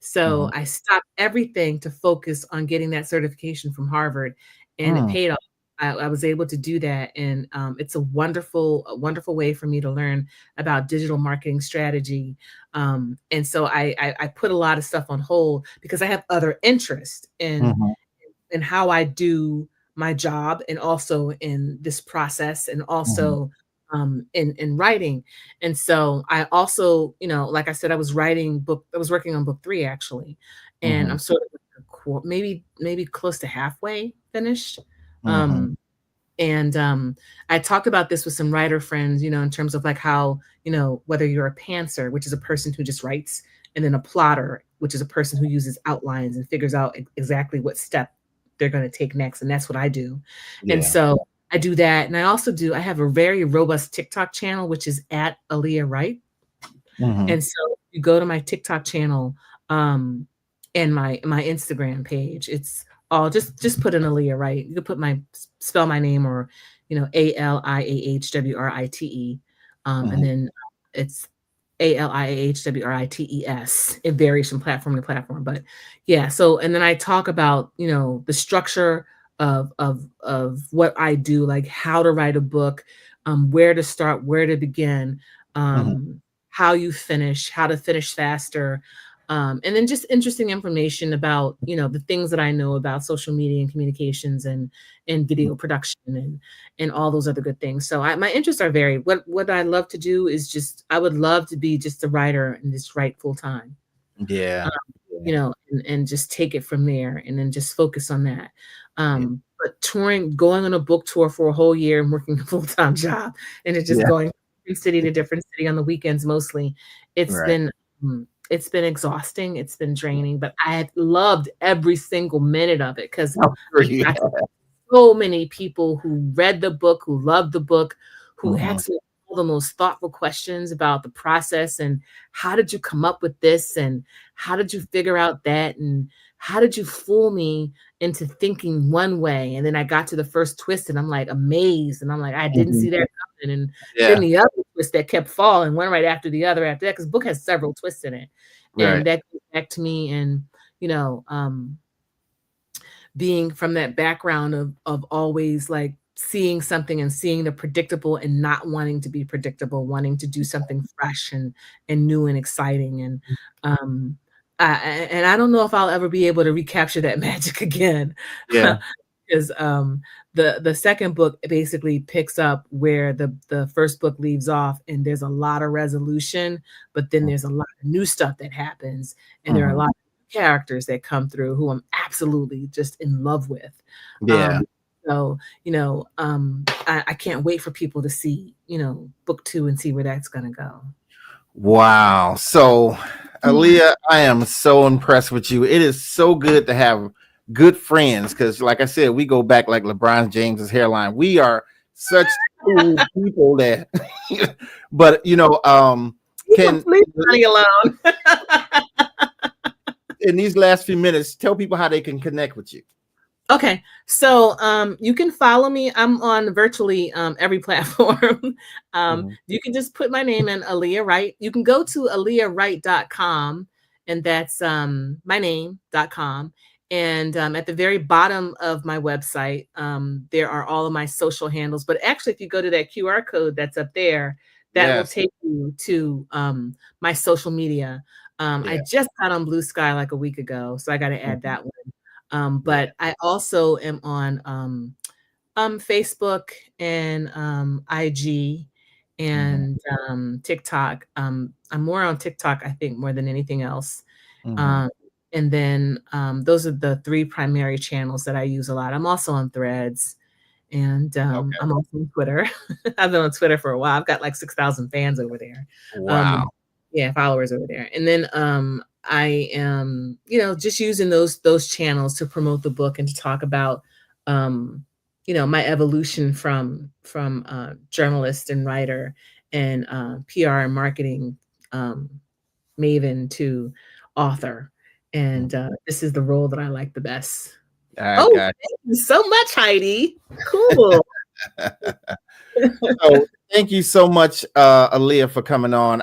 So I stopped everything to focus on getting that certification from Harvard, and it paid off. I was able to do that, and it's a wonderful way for me to learn about digital marketing strategy. And so I put a lot of stuff on hold because I have other interests in how I do my job, and also in this process, and also in writing. And so I also, you know, like I said, I was working on book 3 actually, and I'm sort of maybe close to halfway finished. And I talked about this with some writer friends, you know, in terms of like how, you know, whether you're a pantser, which is a person who just writes, and then a plotter, which is a person who uses outlines and figures out exactly what step they're going to take next. And that's what I do. And so I do that. And I have a very robust TikTok channel, which is at Aliah Wright. And so you go to my TikTok channel and my Instagram page, it's all just put in Aliah Wright. You could spell my name, or, you know, AliahWrite. And then it's AliahWrites. It varies from platform to platform, but yeah. So, and then I talk about, you know, the structure of what I do, like how to write a book, where to start, where to begin, how you finish, how to finish faster. And then just interesting information about, you know, the things that I know about social media and communications and video production and all those other good things. So my interests are varied. What I love to do is I would love to be just a writer and just write full time. You know, and just take it from there, and then just focus on that. But going on a book tour for a whole year and working a full-time job, and it's just going from city to different city on the weekends mostly. It's been exhausting. It's been draining, but I have loved every single minute of it, because so many people who read the book, who loved the book, who asked me all the most thoughtful questions about the process, and how did you come up with this, and how did you figure out that, and how did you fool me into thinking one way? And then I got to the first twist, and I'm like amazed, and I'm like, I didn't see that coming. And then the other twist that kept falling, one right after the other after that, because the book has several twists in it. And that goes back to me, and, you know, being from that background of always like seeing something and seeing the predictable and not wanting to be predictable, wanting to do something fresh and new and exciting. And I don't know if I'll ever be able to recapture that magic again. Because the second book basically picks up where the first book leaves off, and there's a lot of resolution, but then there's a lot of new stuff that happens, and there are a lot of characters that come through who I'm absolutely just in love with. So, you know, I can't wait for people to see, you know, book 2 and see where that's gonna go.
Wow. So Aliah, I am so impressed with you. It is so good to have good friends, because like I said, we go back like LeBron James's hairline. We are such cool people that but you know, can
leave money alone.
In these last few minutes, tell people how they can connect with you.
Okay, so you can follow me. I'm on virtually every platform. You can just put my name in, Aliah Wright. You can go to aliahwright.com, and that's my name.com. And at the very bottom of my website, there are all of my social handles. But actually, if you go to that QR code that's up there, that will take you to my social media. I just got on Blue Sky like a week ago, so I got to add that one. But I also am on Facebook and IG, and TikTok. I'm more on TikTok, I think, more than anything else. And then those are the 3 primary channels that I use a lot. I'm also on Threads, and I'm also on Twitter. I've been on Twitter for a while. I've got like 6,000 fans over there.
Wow.
Followers over there. And then I am, just using those channels to promote the book and to talk about, my evolution from journalist and writer and PR and marketing maven to author. And this is the role that I like the best. Thank you so much, Heidi. Cool.
So thank you so much, Aliah, for coming on.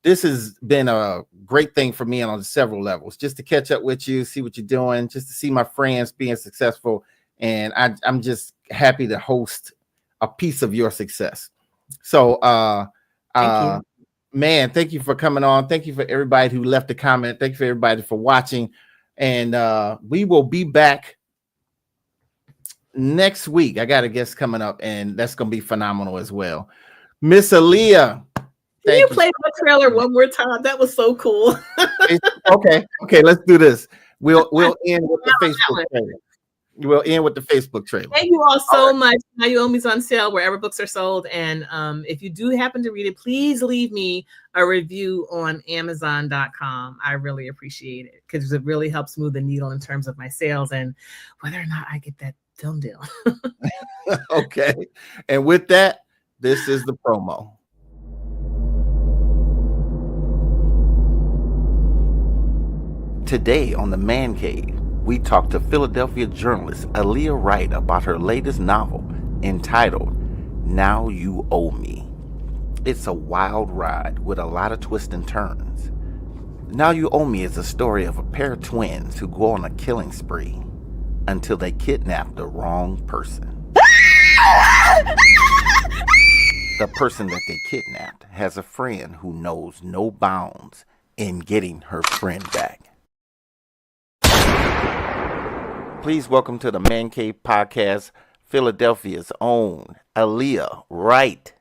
This has been a great thing for me on several levels, just to catch up with you, see what you're doing, just to see my friends being successful. And I'm just happy to host a piece of your success. So, thank you. Man, thank you for coming on. Thank you for everybody who left a comment. Thank you for everybody for watching. And we will be back next week. I got a guest coming up, and that's going to be phenomenal as well. Miss Aliah.
Can you play the trailer one more time? That was so cool.
Okay, let's do this. We'll end with the Facebook trailer. We'll end with the Facebook trailer.
Thank you all so much. Now You Owe Me's on sale wherever books are sold. And if you do happen to read it, please leave me a review on Amazon.com. I really appreciate it because it really helps move the needle in terms of my sales and whether or not I get that film deal.
Okay. And with that, this is the promo.
Today on The Man Cave, we talked to Philadelphia journalist Aliah Wright about her latest novel entitled Now You Owe Me. It's a wild ride with a lot of twists and turns. Now You Owe Me is a story of a pair of twins who go on a killing spree until they kidnap the wrong person. The person that they kidnapped has a friend who knows no bounds in getting her friend back. Please welcome to the Man Cave Podcast, Philadelphia's own Aliah Wright.